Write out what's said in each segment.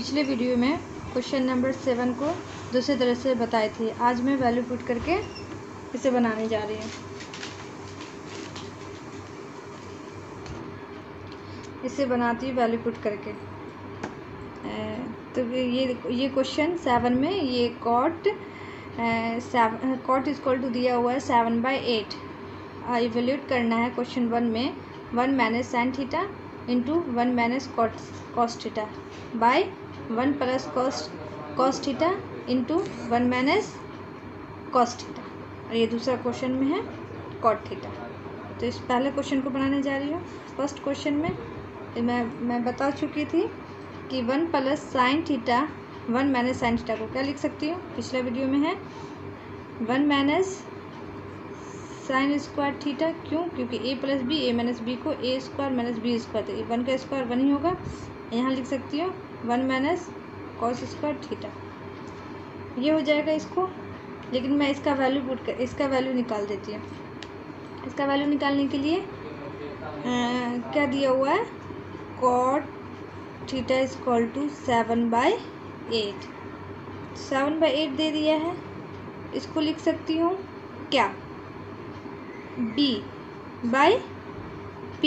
पिछले वीडियो में question number 7 को दूसरी तरह से बताए थे। आज मैं वैल्यू पुट करके इसे बनाने जा रही हूँ। इसे बनाती हूँ वैल्यू पुट करके। तो ये क्वेश्चन 7 में ये कॉट इक्वल टू दिया हुआ है 7/8। इवेल्यूट करना है क्वेश्चन 1 में 1 minus sine theta into 1 minus cos theta by 1 plus cos theta into 1 minus cos theta. और ये दूसरा क्वेश्चन में है कॉट थीटा। तो इस पहले क्वेश्चन को बनाने जा रही हूँ। फर्स्ट क्वेश्चन में मैं बता चुकी थी कि 1 plus sine theta 1 minus sine theta को क्या लिख सकती हूँ, पिछला वीडियो में है 1 माइनस साइन स्क्वायर थीटा। क्यों? क्योंकि a plus B A minus B को A square minus B square, तो 1 का स्क्वायर 1 ही होगा। यहाँ लिख सकती हूँ 1 माइनस कॉस स्क्वायर थीटा। ये हो जाएगा इसको, लेकिन मैं इसका वैल्यू निकाल देती हूँ। इसका वैल्यू निकालने के लिए क्या दिया हुआ है, cot theta is equal to 7/8। 7/8 दे दिया है। इसको लिख सकती हूँ क्या, b बाय p,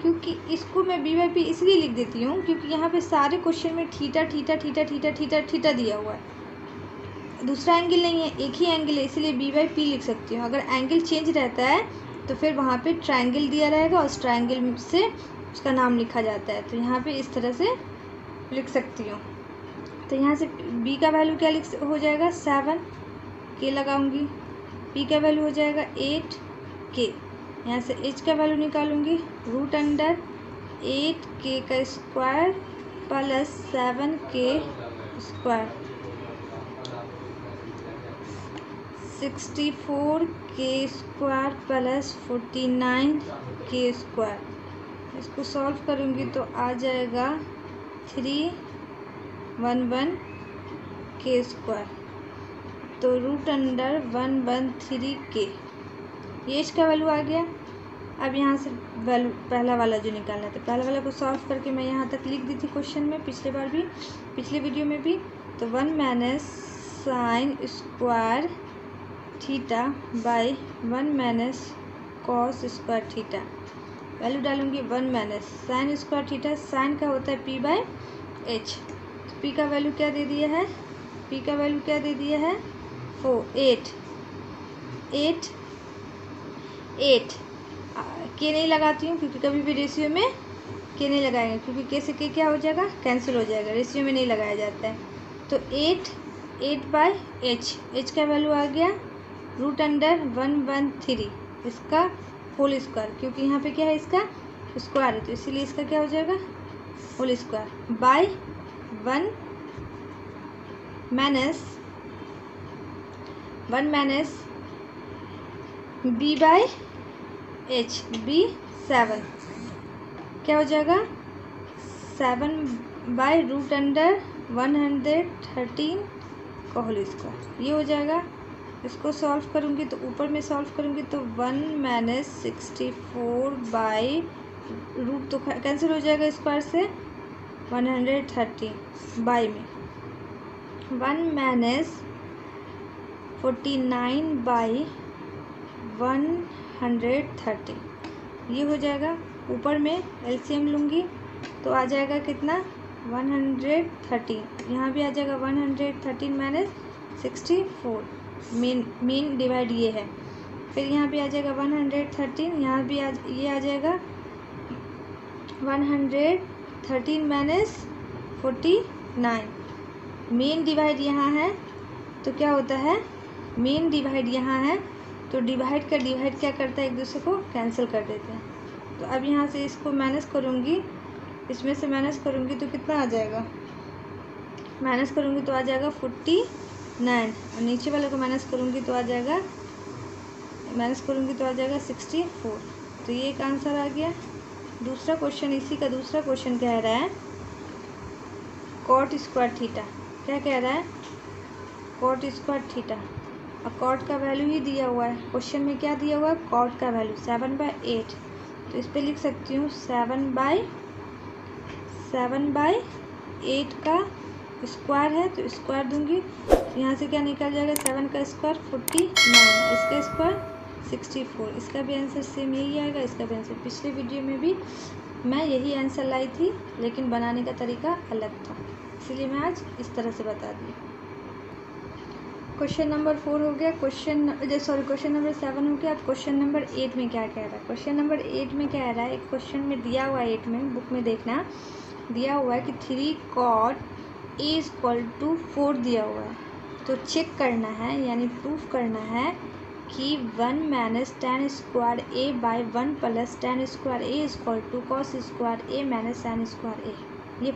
क्योंकि इसको मैं b बाई p इसलिए लिख देती हूँ क्योंकि यहाँ पे सारे क्वेश्चन में theta theta theta theta theta theta दिया हुआ है। दूसरा एंगल नहीं है, एक ही एंगल है, इसलिए b बाई p लिख सकती हूँ। अगर एंगल चेंज रहता है तो फिर वहाँ पे ट्रायंगल दिया रहेगा और उस ट्रायंगल से उसका नाम लिखा जाता है। तो यहाँ पे इस तरह से लिख सकती हूँ। तो यहाँ से b का वैल्यू क्या हो जाएगा 7, k लगाऊंगी, p का वैल्यू हो जाएगा 8k। यहाँ से h का वैल्यू निकालूंगी √8k का square plus 7k square 64k square plus 49k square. इसको सॉल्व करूँगी तो आ जाएगा 311k स्क्वायर, तो √113k। ये इसका वैल्यू आ गया। अब यहाँ से वैल्यू पहला वाला जो निकालना है, तो पहला वाला को सॉल्व करके मैं यहाँ तक लिख दी थी क्वेश्चन में, पिछले वीडियो में भी। तो 1 minus sine square theta by 1 minus cos square theta. Value डालूंगी 1 minus sine square theta, sine का होता है p बाय h। तो p का वैल्यू क्या दे दिया है, p का वैल्यू क्या दे दिया है 8 के नहीं लगाती हूँ क्योंकि कभी भी रेशियो में के नहीं लगाएंगे, क्योंकि के से के क्या हो जाएगा, कैंसिल हो जाएगा, रेशियो में नहीं लगाया जाता है। तो 8 बाय h का वैल्यू आ गया √113, इसका होल स्क्वायर, क्योंकि यहाँ पे क्या है इसका स्क्वायर है, तो इसीलिए इसका क्या हो जाएगा whole square by 1 minus b by h, b 7 क्या हो जाएगा 7/√113 का होल स्क्वायर। ये हो जाएगा। इसको सॉल्व करूँगी तो ऊपर में सॉल्व करूँगी तो 1 माइनस 64 बाई रूट तो कैंसिल हो जाएगा स्क्वायर से 130 बाई में 1 माइनस 49 बाई 130, ये हो जाएगा। ऊपर में एलसीएम लूँगी तो आ जाएगा कितना 113, यहाँ भी आ जाएगा 113 माइनस 64, मेन डिवाइड ये है। फिर यहाँ भी आ जाएगा 113, यहाँ भी ये आ जाएगा 113 माइनस 49। मेन डिवाइड यहाँ है तो क्या होता है, मेन डिवाइड यहाँ है तो डिवाइड क्या करता है, एक दूसरे को कैंसिल कर देते हैं। तो अब यहाँ से इसको माइनस करूँगी, इसमें से माइनस करूँगी तो कितना आ जाएगा, माइनस करूँगी तो आ जाएगा 49, और नीचे वाले को माइनस करूँगी तो आ जाएगा 64। तो ये एक आंसर आ गया। दूसरा क्वेश्चन, इसी का दूसरा क्वेश्चन कह रहा है कॉट स्क्वायर थीटा। क्या कह रहा है, कॉट स्क्वायर थीटा, और कॉट का वैल्यू ही दिया हुआ है क्वेश्चन में। क्या दिया हुआ है, कॉट का वैल्यू 7/8। तो इस पर लिख सकती हूँ 7/8 का स्क्वायर है तो स्क्वायर दूंगी। यहाँ से क्या निकल जाएगा, 7 का स्क्वायर 49, इसका स्क्वायर 64। इसका भी आंसर सेम यही आएगा, इसका भी आंसर। पिछले वीडियो में भी मैं यही आंसर लाई थी, लेकिन बनाने का तरीका अलग था, इसलिए मैं आज इस तरह से बता दी। क्वेश्चन नंबर 4 हो गया। क्वेश्चन नंबर 7 हो गया। अब क्वेश्चन नंबर 8 में क्या कह रहा है। क्वेश्चन नंबर 8 में कह रहा है, एक क्वेश्चन में दिया हुआ है 8 में, बुक में देखना, दिया हुआ है कि 3 cot A = 4 दिया हुआ है। तो चेक करना है, यानी प्रूफ करना है कि 1 - tan square A by 1 + tan square A = cos square A - sin square A। ये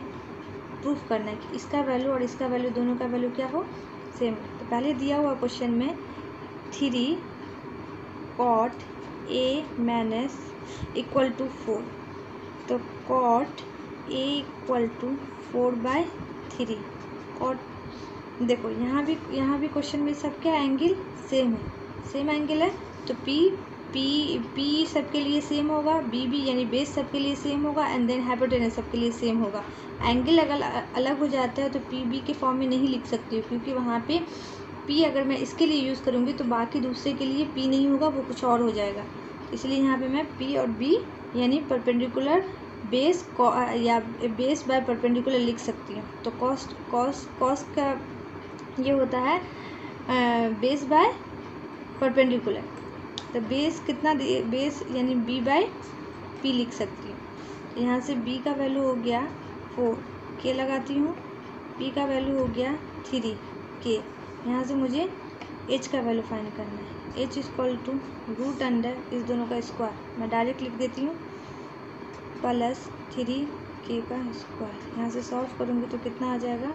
प्रूफ करना है कि इसका वैल्यू और इसका वैल्यू, दोनों का वैल्यू क्या हो, सेम। तो पहले दिया हुआ क्वेश्चन में 3 cot A - = 4, तो cot A = 4/3। cot देखो यहाँ भी क्वेश्चन में सब क्या एंगल सेम है, सेम एंगल है, तो पी सबके लिए सेम होगा, बी यानी बेस सबके लिए सेम होगा, एंड देन हाइपोटेनस सबके लिए सेम होगा। एंगल अगर अलग हो जाता है तो पी बी के फॉर्म में नहीं लिख सकती हूँ, क्योंकि वहाँ पे पी अगर मैं इसके लिए यूज़ करूँगी तो बाकी दूसरे के लिए पी नहीं होगा, वो कुछ और हो जाएगा। इसलिए यहाँ पे मैं पी और बी यानी परपेंडिकुलर बेस या बेस बाय परपेंडिकुलर लिख सकती हूँ। तो कॉस का ये होता है बेस बाय परपेंडिकुलर। तो बेस कितना दिए, बेस यानी b बाय पी लिख सकती हूँ। तो यहाँ से b का वैल्यू हो गया 4, k लगाती हूँ, p का वैल्यू हो गया 3, k। यहाँ से मुझे h का वैल्यू फाइंड करना है। h = √अंडर इस दोनों का स्क्वायर, मैं डायरेक्ट लिख देती हूँ, प्लस 3k का स्क्वायर। यहाँ से सॉल्व करूँगी तो कितना आ जाएगा,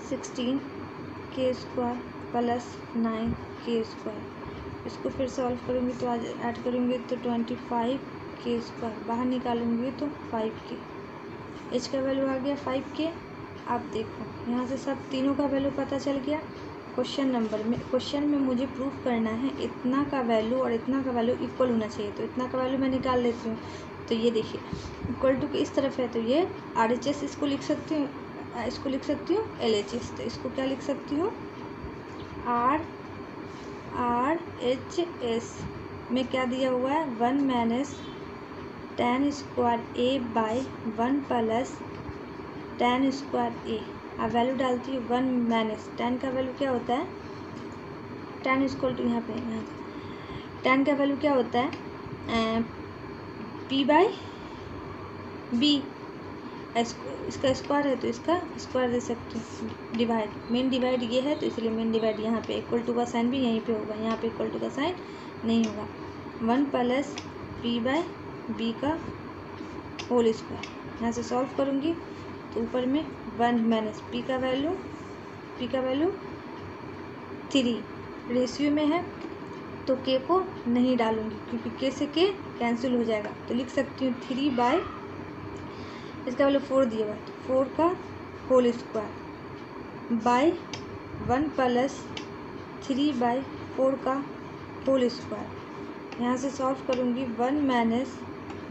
16k² प्लस 9k²। इसको फिर सॉल्व करूँगी तो आज ऐड करूँगी तो 25k², बाहर निकालूँगी तो 5k। h का वैल्यू आ गया 5k। अब देखो यहाँ से सब तीनों का वैल्यू पता चल गया। क्वेश्चन में मुझे प्रूफ करना है इतना का वैल्यू और इतना का वैल्यू इक्वल होना चाहिए, तो इतना का वैल्यू मैं निकाल लेती हूँ। तो ये देखिए इक्वल टू इस तरफ है, तो ये RHS इसको लिख सकती हूँ, LHS। तो इसको क्या लिख सकती हूँ, RHS में क्या दिया हुआ है, 1 - tan square A by 1 + tan square A। अब वैल्यू डालती हूँ, 1 - tan का वैल्यू क्या होता है, tan = यहाँ पे tan का वैल्यू क्या होता है, P/B। इसका स्क्वायर है तो इसका स्क्वायर दे सकती हूँ, डिवाइड, मेन डिवाइड ये है तो इसलिए मेन डिवाइड यहाँ पे इक्वल टू का साइन भी यहीं पे होगा, यहाँ पे इक्वल टू का साइन नहीं होगा। 1 + P/B का होल स्क्वायर। यहाँ से सॉल्व करूँगी तो ऊपर में 1 - P का वैल्यू 3 रेशियो में है, तो K को नहीं डालूँगी क्योंकि K से K कैंसिल हो जाएगा। तो लिख सकती हूँ 3 इसका वैल्यू 4 दिया हुआ है, 4 का होल स्क्वायर बाय 1 + 3/4 का होल स्क्वायर। यहाँ से सॉल्व करूँगी 1 -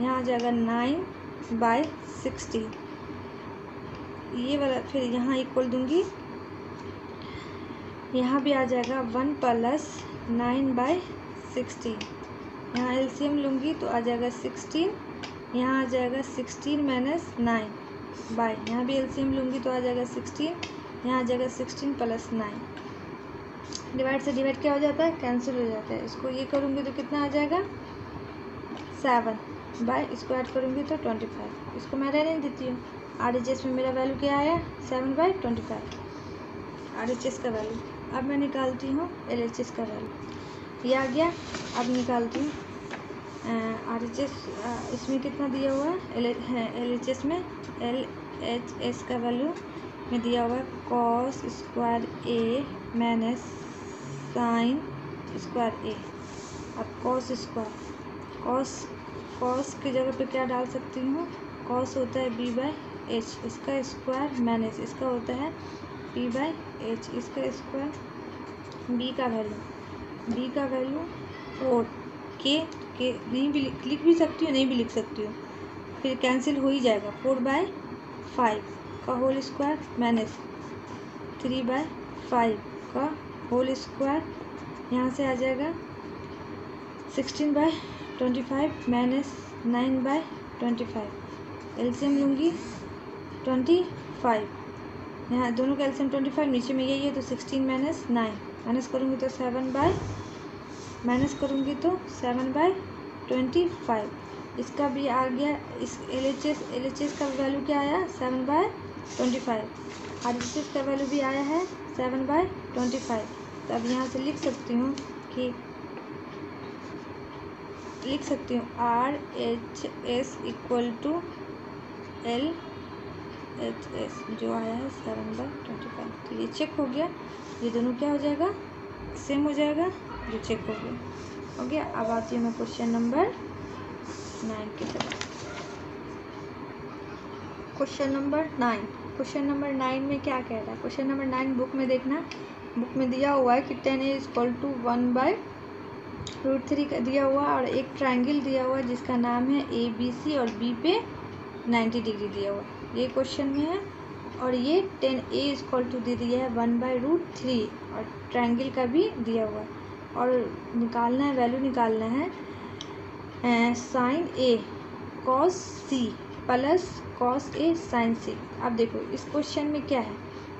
यहाँ आ जाएगा 9/16, ये वाला फिर यहाँ इक्वल दूँगी, यहाँ भी आ जाएगा 1 + 9/16। यहाँ LCM लूँगी तो आ जाएगा 16, यहाँ आ जाएगा 16 - 9 बाय, यहाँ भी LCM लूँगी तो आ जाएगा 16, यहाँ आ जाएगा 16 + 9। डिवाइड से डिवाइड क्या हो जाता है, कैंसिल हो जाता है। इसको ये करूँगी तो कितना आ जाएगा 7 बाय, इसको ऐड करूँगी तो 25। इसको मैं रहने देती हूँ। RHS में मेरा वैल्यू क्या आया, 7/25 RHS का वैल्यू। अब मैं निकालती हूँ LHS का वैल्यू, ये आ गया। अब निकालती हूँ RHS, इसमें कितना दिया हुआ है, LHS में LHS का वैल्यू में दिया हुआ है cos square A - sin square A। अब cos की जगह पे क्या डाल सकती हूँ, cos होता है B/H, इसका स्क्वायर माइनस इसका होता है P/H, इसका स्क्वायर। B का वैल्यू 4, K के नहीं भी लिख भी सकती हूँ, नहीं भी लिख सकती हूँ, फिर कैंसिल हो ही जाएगा। 4/5 का होल स्क्वायर माइनस 3/5 का होल स्क्वायर, यहाँ से आ जाएगा 16/25 माइनस 9/25। एलसीएम लूँगी 25, यहाँ दोनों का एलसीएम 25, नीचे में यही है तो 16 माइनस 9, माइनस करूँगी तो 7/25। इसका भी आ गया, इस LHS का वैल्यू क्या आया 7/25, RHS का वैल्यू भी आया है 7/25। तो अब यहाँ से लिख सकती हूँ RHS इक्वल टू LHS जो आया है 7/25। तो ये चेक हो गया, ये दोनों क्या हो जाएगा, सेम हो जाएगा, जो चेक हो गया। अब आती हूँ मैं क्वेश्चन नंबर 9 की तरफ। क्वेश्चन नंबर 9 में क्या कह रहा है? क्वेश्चन नंबर 9 बुक में देखना, बुक में दिया हुआ है कि 10a इक्वल टू 1/√3 का दिया हुआ, और एक ट्रायंगल दिया हुआ जिसका नाम है ABC और B पे 90 डिग्री दिया हुआ, ये क्वेश्चन में है। और ये 10a इक्वल टू दे दिया है 1/√3 और ट्रायंगल का भी दिया हुआ है, और निकालना है, वैल्यू निकालना है sin A cos C plus cos A sin C। अब देखो इस क्वेश्चन में क्या है,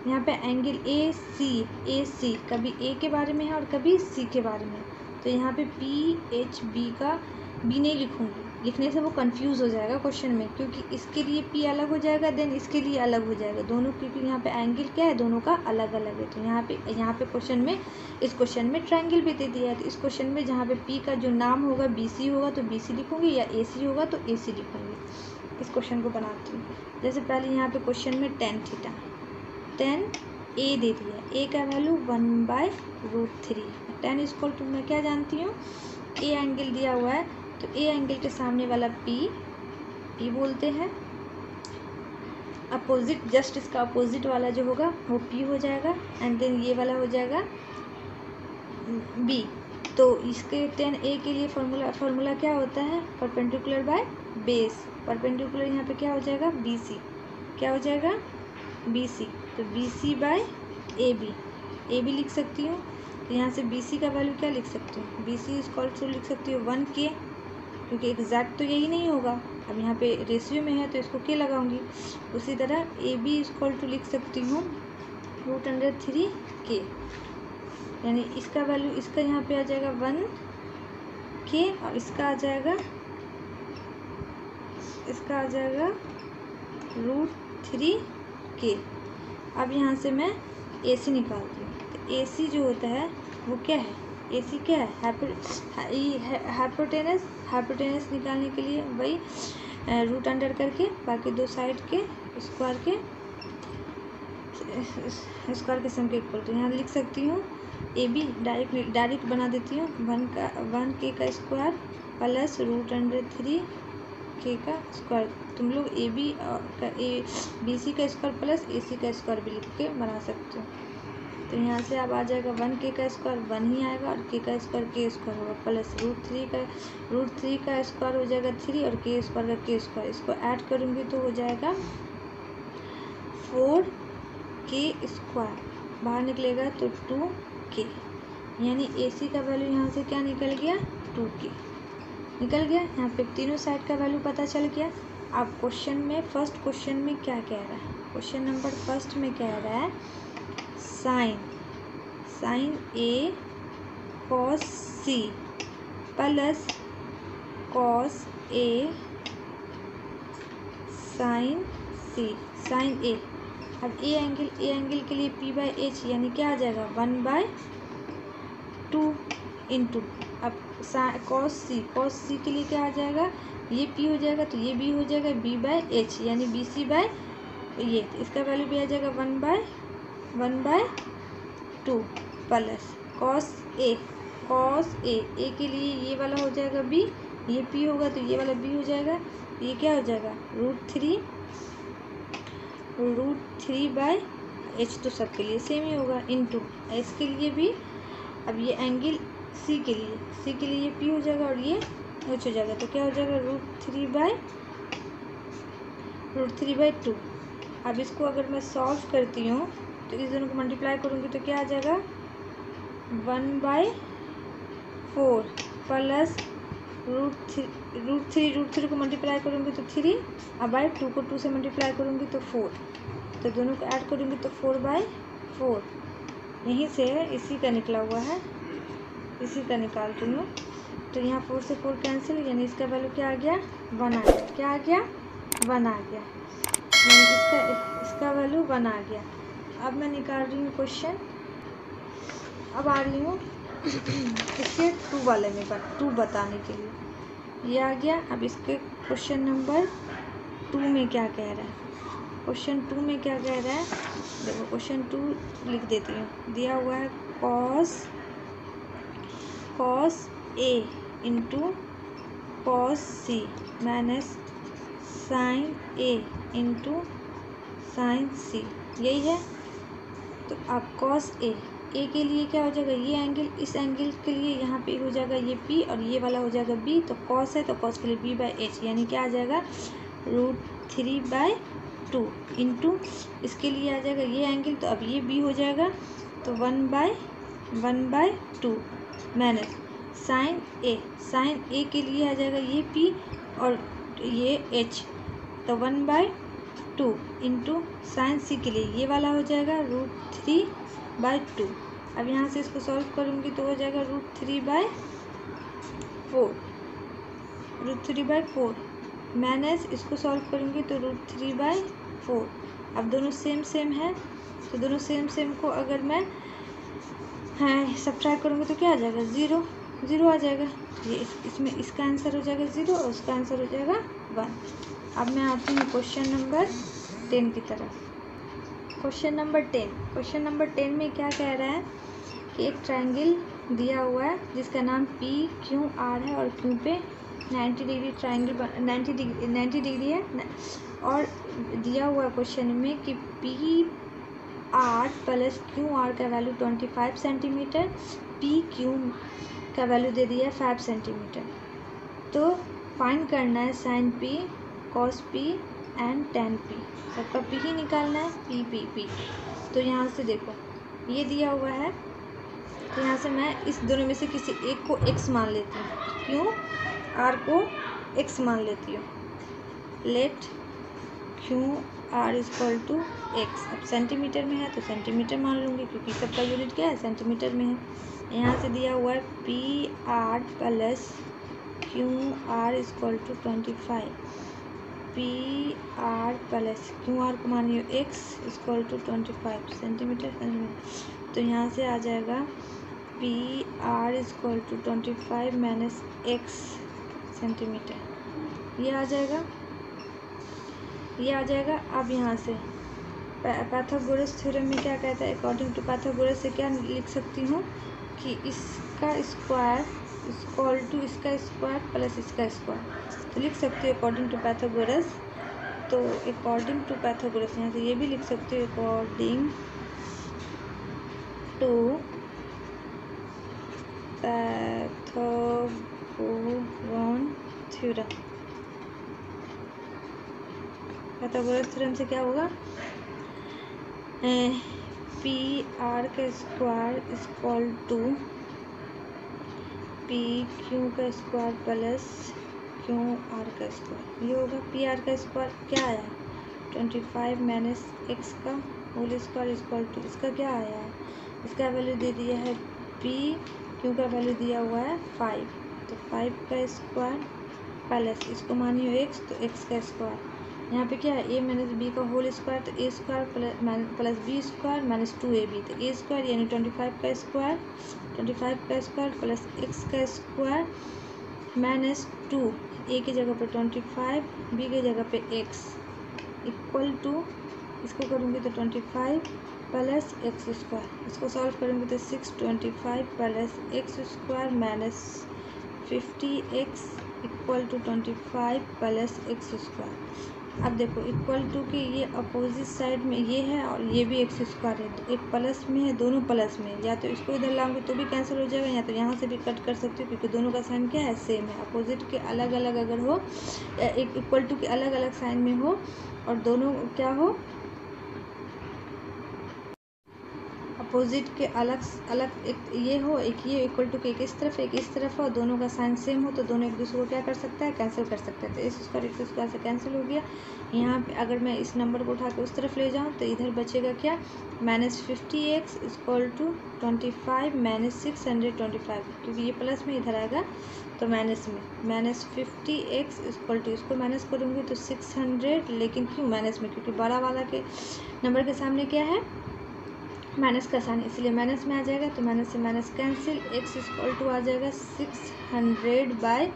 यहाँ पे एंगल AC कभी A के बारे में है और कभी C के बारे में है, तो यहाँ पे PHB का B नहीं लिखूँगी, लिखने से वो कंफ्यूज हो जाएगा क्वेश्चन में, क्योंकि इसके लिए P अलग हो जाएगा, देन इसके लिए अलग हो जाएगा दोनों, क्योंकि यहाँ पे एंगल क्या है, दोनों का अलग अलग है। तो यहाँ पे क्वेश्चन में, इस क्वेश्चन में ट्रायंगल भी दे दिया है, तो इस क्वेश्चन में जहाँ पे P का जो नाम होगा BC होगा तो BC लिखूँगी, या AC होगा तो AC लिखूँगी। इस क्वेश्चन को बनाती हूँ। जैसे पहले यहाँ पे क्वेश्चन में tan थीटा 10a दे दिया है, a का वैल्यू 1/√3। tan इक्वल टू मैं क्या जानती हूँ, a एंगल दिया हुआ है तो a एंगल के सामने वाला P बोलते हैं, अपोजिट, जस्ट इसका अपोजिट वाला जो होगा वो P हो जाएगा, एंड देन ये वाला हो जाएगा B। तो इसके 10a के लिए फॉर्मूला क्या होता है, परपेंडिकुलर बाय बेस, परपेंडिकुलर यहाँ पे क्या हो जाएगा BC, क्या हो जाएगा BC, तो BC/AB लिख सकती हूँ। तो यहाँ से BC का वैल्यू क्या लिख सकती हूँ, BC इक्वल टू लिख सकती हूँ 1K, क्योंकि एग्जैक्ट तो यही नहीं होगा, अब यहाँ पे रेशियो में है तो इसको K लगाऊंगी। उसी तरह AB इक्वल टू लिख सकती हूँ √3K, यानी इसका वैल्यू, इसका यहाँ पे आ जाएगा 1K और इसका आ जाएगा √3K। अब यहाँ से मैं AC निकालती हूँ, तो AC जो होता है वो क्या है, AC क्या है, हाइपोटेनस निकालने के लिए वही रूट अंडर करके बाकी दो साइड के स्क्वायर के सम के इक्वल। तो यहाँ लिख सकती हूँ AB, डायरेक्ट बना देती हूँ, 1K का स्क्वायर प्लस √3K का स्क्वायर। तुम लोग BC का स्क्वायर प्लस AC का स्क्वायर भी लिख के बना सकते हो। तो यहाँ से अब आ जाएगा 1K का स्क्वायर 1 ही आएगा, और K का स्क्वायर K स्क्वायर होगा, प्लस √3 का स्क्वायर हो जाएगा 3 और K स्क्वायर का K स्क्वायर, इसको ऐड करूँगी तो हो जाएगा 4K स्क्वायर, बाहर निकलेगा तो 2K, यानी AC का वैल्यू यहाँ से क्या निकल गया 2K निकल गया। यहाँ पे तीनों साइड का वैल्यू पता चल गया। अब क्वेश्चन में, फर्स्ट क्वेश्चन में क्या कह रहा है, क्वेश्चन नंबर फर्स्ट में कह रहा है sin A cos C plus cos A sin C sin A। अब A एंगल के लिए P/H यानी क्या आ जाएगा 1/2 इंटू, अब cos C के लिए क्या आ जाएगा, ये P हो जाएगा तो ये B हो जाएगा B/H यानी BC/ ये, इसका वैल्यू भी आ जाएगा 1/2 प्लस cos A के लिए ये वाला हो जाएगा B, ये P होगा तो ये वाला B हो जाएगा, ये क्या हो जाएगा √3/H, तो सबके लिए सेम ही होगा, इंटू S के लिए भी। अब ये एंगल C के लिए ये P हो जाएगा और ये एच हो जाएगा, तो क्या हो जाएगा √3/2। अब इसको अगर मैं सॉल्व करती हूँ तो इस दोनों को मल्टीप्लाई करूँगी तो क्या आ जाएगा 1/4 प्लस √3 को मल्टीप्लाई करूँगी तो 3 और बाई 2 को 2 से मल्टीप्लाई करूँगी तो 4, तो दोनों को ऐड करूँगी तो 4/4। यहीं से इसी का निकला हुआ है, इसी का निकाल रही हूँ। तो यहाँ 4 से 4 कैंसिल, यानी इसका वैल्यू क्या आ गया 1 आ गया। क्या आ गया 1 आ गया, यानी इसका वैल्यू 1 आ गया। अब मैं निकाल रही हूँ क्वेश्चन, अब आ रही हूँ इसके 2 वाले में 2 बताने के लिए। ये आ गया। अब इसके क्वेश्चन नंबर 2 में क्या कह रहा है, क्वेश्चन 2 में क्या कह रहा है, देखो क्वेश्चन 2 लिख देती हूँ। दिया हुआ है cos A into cos C minus sin A into sin C, यही है। तो अब cos A के लिए क्या हो जाएगा, ये एंगल, इस एंगल के लिए यहाँ पे हो जाएगा ये P और ये वाला हो जाएगा B, तो cos है तो cos के लिए B/H, यानी क्या आ जाएगा √3/2 इंटू इसके लिए आ जाएगा ये एंगल, तो अब ये B हो जाएगा तो 1/2 माइनस sin A के लिए आ जाएगा ये P और ये H, तो 1/2 इंटू sin C के लिए ये वाला हो जाएगा √3/2। अब यहाँ से इसको सॉल्व करूँगी तो हो जाएगा √3/4 माइनस इसको सॉल्व करूँगी तो √3/4। अब दोनों सेम है, तो दोनों सेम को अगर मैं सब्ट्रैक्ट करूँगी तो क्या आ जाएगा 0 आ जाएगा। ये इसमें इसका आंसर हो जाएगा 0 और उसका आंसर हो जाएगा 1। अब मैं आती हूँ क्वेश्चन नंबर 10 की तरफ। क्वेश्चन नंबर 10 में क्या कह रहा है कि एक ट्रायंगल दिया हुआ है जिसका नाम PQR है और Q पे 90 डिग्री ट्रायंगल 90 डिग्री है, और दिया हुआ क्वेश्चन में कि PR प्लस QR का वैल्यू 25 सेंटीमीटर, PQ का वैल्यू दे दिया है 5 सेंटीमीटर। तो फाइंड करना है sin P, cos P and tan P, सबका P ही निकालना है, P। तो यहाँ से देखो ये दिया हुआ है, तो यहाँ से मैं इस दोनों में से किसी एक को x मान लेती हूँ। क्यों, R को x मान लेती हूँ। Let QR equal to x, अब सेंटीमीटर में है तो सेंटीमीटर मान लूँगी क्योंकि सबका यूनिट क्या है सेंटीमीटर में है। यहाँ से दिया हुआ है PR plus QR equal to 25, PR plus QR को मानिए x इक्वल टू 25 सेंटीमीटर। तो यहाँ से आ जाएगा PR equal to 25 minus x centimetre, ये आ जाएगा। अब यहाँ से पाइथागोरस थ्योरम में क्या कहता है, अकॉर्डिंग टू पाइथागोरस से क्या लिख सकती हूँ कि इसका स्क्वायर इक्वल टू इसका स्क्वायर प्लस इसका स्क्वायर, तो लिख सकती हूँ अकॉर्डिंग टू पाइथागोरस। तो अकॉर्डिंग टू पाइथागोरस यहाँ से ये भी लिख सकती हूँ अकॉर्डिंग टू पाइथागोरस थ्योरम से क्या होगा, PR का स्क्वायर इक्वल टू PQ का स्क्वायर प्लस QR का स्क्वायर, ये होगा। PR का स्क्वायर क्या आया 25 माइनस x का होल स्क्वायर इक्वल टू इसका क्या आया है, इसका वैल्यू दे दिया है PQ का वैल्यू दिया हुआ है 5, तो 5 का स्क्वायर प्लस इसको मानिए x, तो x का स्क्वायर, यहाँ पे क्या है a माइनस b का होल स्क्वायर, तो a square plus b square minus 2ab, तो a स्क्वायर यानी 25 का स्क्वायर प्लस x का स्क्वायर माइनस 2, a की जगह पे 25, b की जगह पे x इक्वल टू इसको करूँगी तो 25 प्लस x स्क्वायर, इसको सॉल्व करूँगी तो 625 plus x square minus 50x equal to 25 plus x square. अब देखो इक्वल टू के ये अपोजिट साइड में ये है और ये भी एक्स स्क्वायर है, एक प्लस में है, दोनों प्लस में है। या तो इसको इधर लाऊंगी तो भी कैंसिल हो जाएगा, या तो यहाँ से भी कट कर सकती हूँ, क्योंकि दोनों का साइन क्या है, सेम है। अपोजिट के अलग अलग अगर हो, एक इक्वल टू के अलग अलग साइन में हो और दोनों क्या हो, अपोजिट के अलग अलग, एक ये हो, एक ये इक्वल टू के एक इस तरफ एक इस तरफ हो, दोनों का साइन सेम हो, तो दोनों एक दूसरे को क्या कर सकता है, कैंसिल कर सकता है। तो इस स्क्वायर से कैंसिल हो गया। यहाँ पे अगर मैं इस नंबर को उठा के उस तरफ ले जाऊँ तो इधर बचेगा क्या, -50x इक्वल टू 25 -625, क्योंकि ये प्लस में इधर आएगा तो माइनस में, -50x इक्वल टू, इसको माइनस करूँगी तो 600, लेकिन क्यों माइनस में, क्योंकि बड़ा वाला के नंबर के सामने क्या है, माइनस का साइन, इसलिए माइनस में आ जाएगा। तो माइनस से minus cancel, x equal to आ जाएगा 600/50,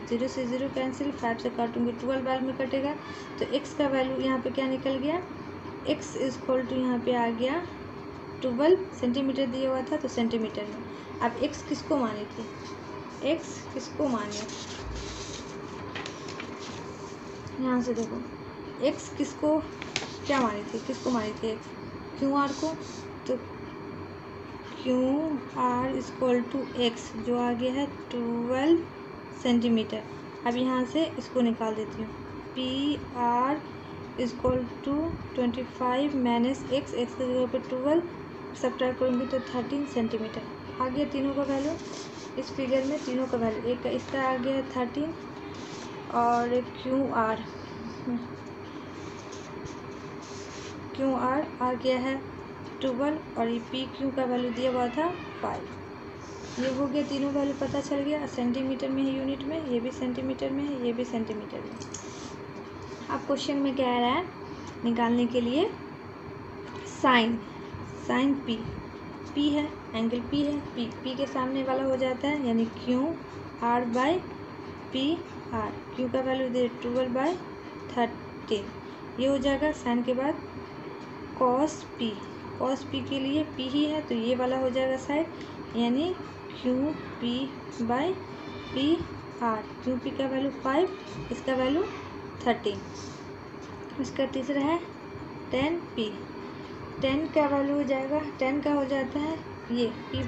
0 से 0 कैंसिल, 5 से काटूंगी 12 बार में कटेगा। तो x का वैल्यू यहाँ पे क्या निकल गया, x इक्वल टू यहाँ पे आ गया 12 सेंटीमीटर दिया हुआ था तो सेंटीमीटर में। अब x किसको मानी थी, x किसको मानी, यहाँ से देखो x किसको क्या मानी थी, किसको मानी थी x, क्यू आर को। तो Q R equal to X जो आ गया है 12 सेंटीमीटर। अब यहाँ से इसको निकाल देती हूँ, P R equal to 25 minus X, X की जगह पे 12 सब्ट्रैक्ट करूँगी तो 13 सेंटीमीटर आ गया। तीनों का वैल्यू इस फिगर में, तीनों का वैल्यू, एक इसका आ गया है 13 और क्यू आर आ गया है 12 और ये पी क्यू का वैल्यू दिया हुआ था 5। ये हो गया, तीनों वैल्यू पता चल गया। सेंटीमीटर में है, यूनिट में, ये भी सेंटीमीटर में है, ये भी सेंटीमीटर में। अब क्वेश्चन में क्या आ रहा है निकालने के लिए, साइन पी है, एंगल पी है, पी के सामने वाला हो जाता है, यानी Q R by P R, Q का वैल्यू दे 12/13, ये हो जाएगा। साइन के बाद कॉस पी के लिए पी ही है तो ये वाला हो जाएगा साइड, यानी Q P by P R, Q P का वैल्यू 5, इसका वैल्यू 13। इसका तीसरा है tan पी, tan का वैल्यू हो जाएगा, tan का हो जाता है ये P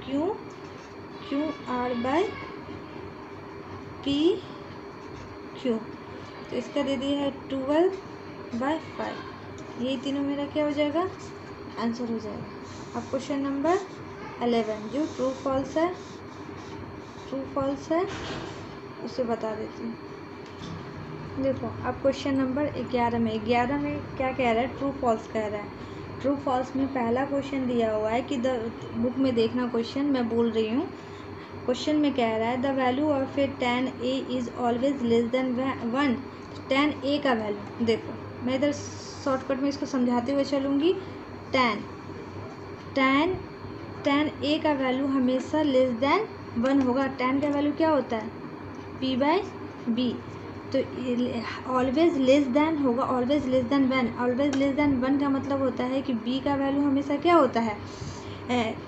Q R by P Q, तो इसका दे दिया है 12/5। ये तीनों मेरा क्या हो जाएगा, आंसर हो जाएगा। अब क्वेश्चन नंबर 11 जो ट्रू फॉल्स है उसे बता देती हूँ। देखो अब क्वेश्चन नंबर 11 में क्या कह रहा है, ट्रू फॉल्स कह रहा है। ट्रू फॉल्स में पहला क्वेश्चन दिया हुआ है कि बुक में देखना क्वेश्चन, मैं बोल रही हूँ। क्वेश्चन में कह रहा है the value of A tan a is always less than 1। tan a का वैल्यू, देखो मैं इधर शॉर्टकट में इसको समझाते हुए चलूँगी। tan a का वैल्यू हमेशा लेस देन 1 होगा। tan का वैल्यू क्या होता है, p/b, तो ऑलवेज लेस देन होगा, always less than 1। Always less than 1 का मतलब होता है कि b का वैल्यू हमेशा क्या होता है,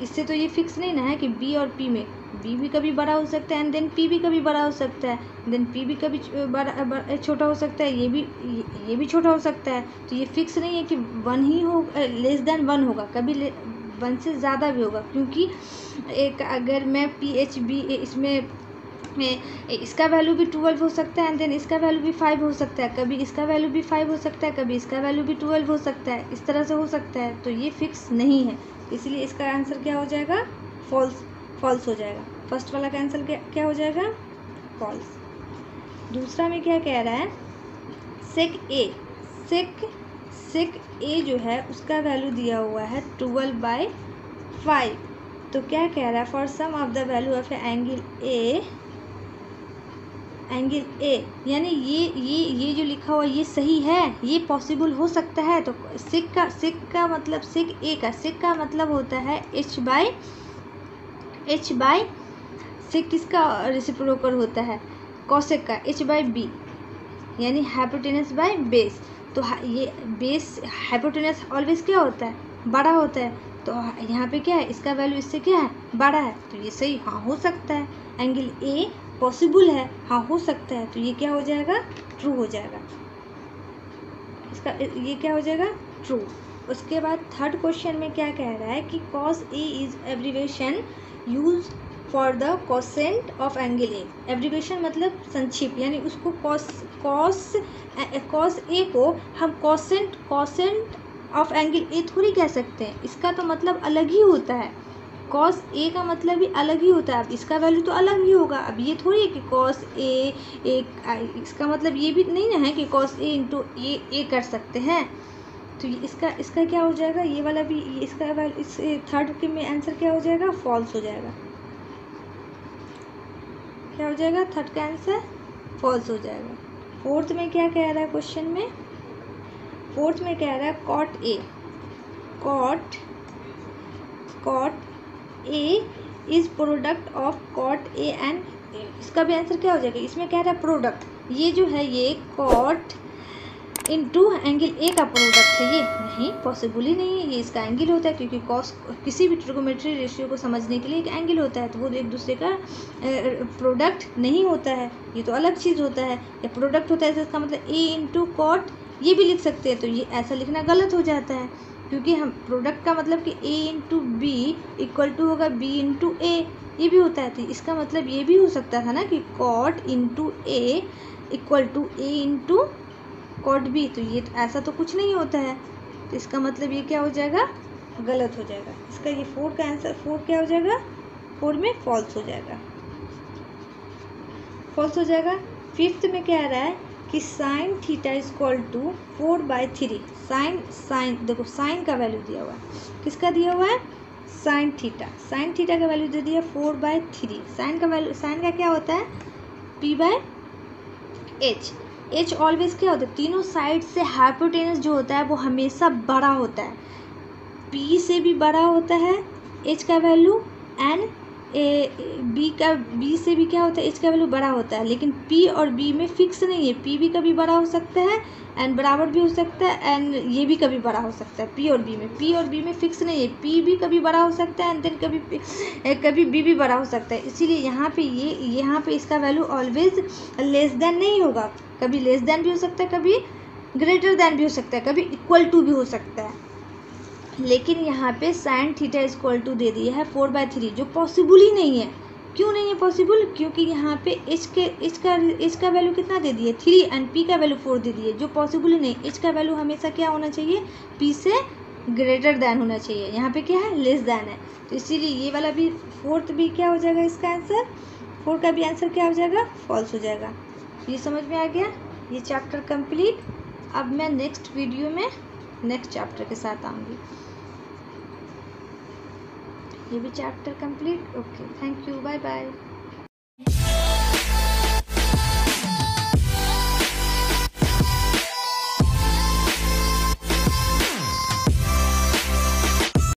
इससे तो ये फिक्स नहीं ना है कि b और p में b भी कभी बड़ा हो सकता है एंड देन p भी कभी बड़ा हो सकता है, देन p भी कभी छोटा हो सकता है, ये भी छोटा हो सकता है। तो ये फिक्स नहीं है कि 1 ही हो, लेस देन 1 होगा, कभी 1 से ज़्यादा भी होगा। क्योंकि एक अगर मैं PHB इसमें इसका वैल्यू भी 12 हो सकता है एंड देन इसका वैल्यू भी 5 हो सकता है, कभी इसका वैल्यू भी 5 हो सकता है, कभी इसका वैल्यू भी 12 हो सकता है, इस तरह से हो सकता है। तो ये फिक्स नहीं है, इसलिए इसका आंसर क्या हो जाएगा, फॉल्स हो जाएगा। फर्स्ट वाला का आंसर क्या हो जाएगा, फॉल्स। दूसरा में क्या कह रहा है, सेक ए जो है उसका वैल्यू दिया हुआ है 12/5। तो क्या कह रहा है, for sum of the value of angle A, यानी ये जो लिखा हुआ ये सही है, ये पॉसिबल हो सकता है। तो सेक का मतलब सेक का मतलब होता है h बाई सेक किसका रेसिप्रोकल होता है, कॉसेक का, h/b, यानी हाइपोटेनस बाय बेस। तो ये बेस हाइपोटेनस ऑलवेज क्या होता है, बड़ा होता है। तो यहाँ पे क्या है, इसका वैल्यू इससे क्या है, बड़ा है, तो ये सही हाँ हो सकता है। एंगल ए पॉसिबल है, हाँ हो सकता है, तो ये क्या हो जाएगा, ट्रू हो जाएगा। इसका ये क्या हो जाएगा, ट्रू। उसके बाद थर्ड क्वेश्चन में क्या कह रहा है कि cos A is abbreviation use for the quotient of angle A. Abbreviation मतलब संक्षिप्त, यानी उसको कॉस ए को हम कोसेंट ऑफ एंगल ए थोड़ी कह सकते हैं, इसका तो मतलब अलग ही होता है। कॉस ए का मतलब भी अलग ही होता है, अब इसका वैल्यू तो अलग ही होगा। अब ये थोड़ी है कि कॉस ए एक, इसका मतलब ये भी नहीं ना है कि कॉस ए इंटू ए कर सकते हैं। तो इसका क्या हो जाएगा, ये वाला भी, इसका वैल्यू, इस थर्ड के में आंसर क्या हो जाएगा, फॉल्स हो जाएगा। क्या हो जाएगा, थर्ड का आंसर फॉल्स हो जाएगा। फोर्थ में क्या कह रहा है क्वेश्चन में, फोर्थ में कह रहा है cot A is product of cot A and, इसका भी आंसर क्या हो जाएगा, इसमें कह रहा है प्रोडक्ट, ये जो है ये कॉट इनटू एंगल ए का प्रोडक्ट है, ये नहीं, पॉसिबल ही नहीं है, ये इसका एंगल होता है, क्योंकि कॉस किसी भी ट्रिगोमेट्री रेशियो को समझने के लिए एक एंगल होता है, तो वो एक दूसरे का प्रोडक्ट नहीं होता है, ये तो अलग चीज़ होता है। या प्रोडक्ट होता है तो इसका मतलब ए इंटू कॉट, ये भी लिख सकते हैं, तो ये ऐसा लिखना गलत हो जाता है, क्योंकि हम प्रोडक्ट का मतलब कि ए इंटू बी इक्वल टू होगा बी इंटू ए, ये भी होता है। तो इसका मतलब ये भी हो सकता था ना कि cot into A equal to A into cot B, तो ये ऐसा तो कुछ नहीं होता है, तो इसका मतलब ये क्या हो जाएगा, गलत हो जाएगा। इसका ये फोर का आंसर, फोर क्या हो जाएगा, फोर में फॉल्स हो जाएगा, फॉल्स हो जाएगा। फिफ्थ में क्या आ रहा है कि sine theta is equal to 4/3, sine देखो साइन का वैल्यू दिया हुआ है, किसका दिया हुआ है, साइन थीटा का वैल्यू दे दिया 4/3। साइन का वैल्यू, साइन का क्या होता है, p/h। एच ऑलवेज क्या होता है, तीनों साइड से हाइपोटेनस जो होता है वो हमेशा बड़ा होता है, पी से भी बड़ा होता है एच का वैल्यू, एंड बी से भी क्या होता है, एच का वैल्यू बड़ा होता है, लेकिन पी और बी में फिक्स नहीं है, पी भी कभी बड़ा हो सकता है एंड बराबर भी हो सकता है, एंड ये भी कभी बड़ा हो सकता है। पी और बी में फिक्स नहीं है, पी भी कभी बड़ा हो सकता है एंड देन कभी बी भी बड़ा हो सकता है, इसीलिए यहाँ पे इसका वैल्यू ऑलवेज लेस देन नहीं होगा, कभी लेस देन भी हो सकता है, कभी ग्रेटर देन भी हो सकता है, कभी इक्वल टू भी हो सकता है। लेकिन यहाँ पे sine theta is equal to दे दिया है 4/3, जो पॉसिबल ही नहीं है। क्यों नहीं है पॉसिबल, क्योंकि यहाँ पे एच का वैल्यू कितना दे दिए 3 एंड पी का वैल्यू 4 दे दिए, जो पॉसिबल ही नहीं। एच का वैल्यू हमेशा क्या होना चाहिए, पी से ग्रेटर देन होना चाहिए, यहाँ पे क्या है, लेस देन है, तो इसीलिए ये वाला भी फोर्थ भी क्या हो जाएगा, इसका आंसर फोर का भी आंसर क्या हो जाएगा, फॉल्स हो जाएगा। ये समझ में आ गया, ये चैप्टर कंप्लीट। अब मैं नेक्स्ट वीडियो में नेक्स्ट चैप्टर के साथ आऊँगी। ये भी chapter complete. Okay, thank you, bye bye.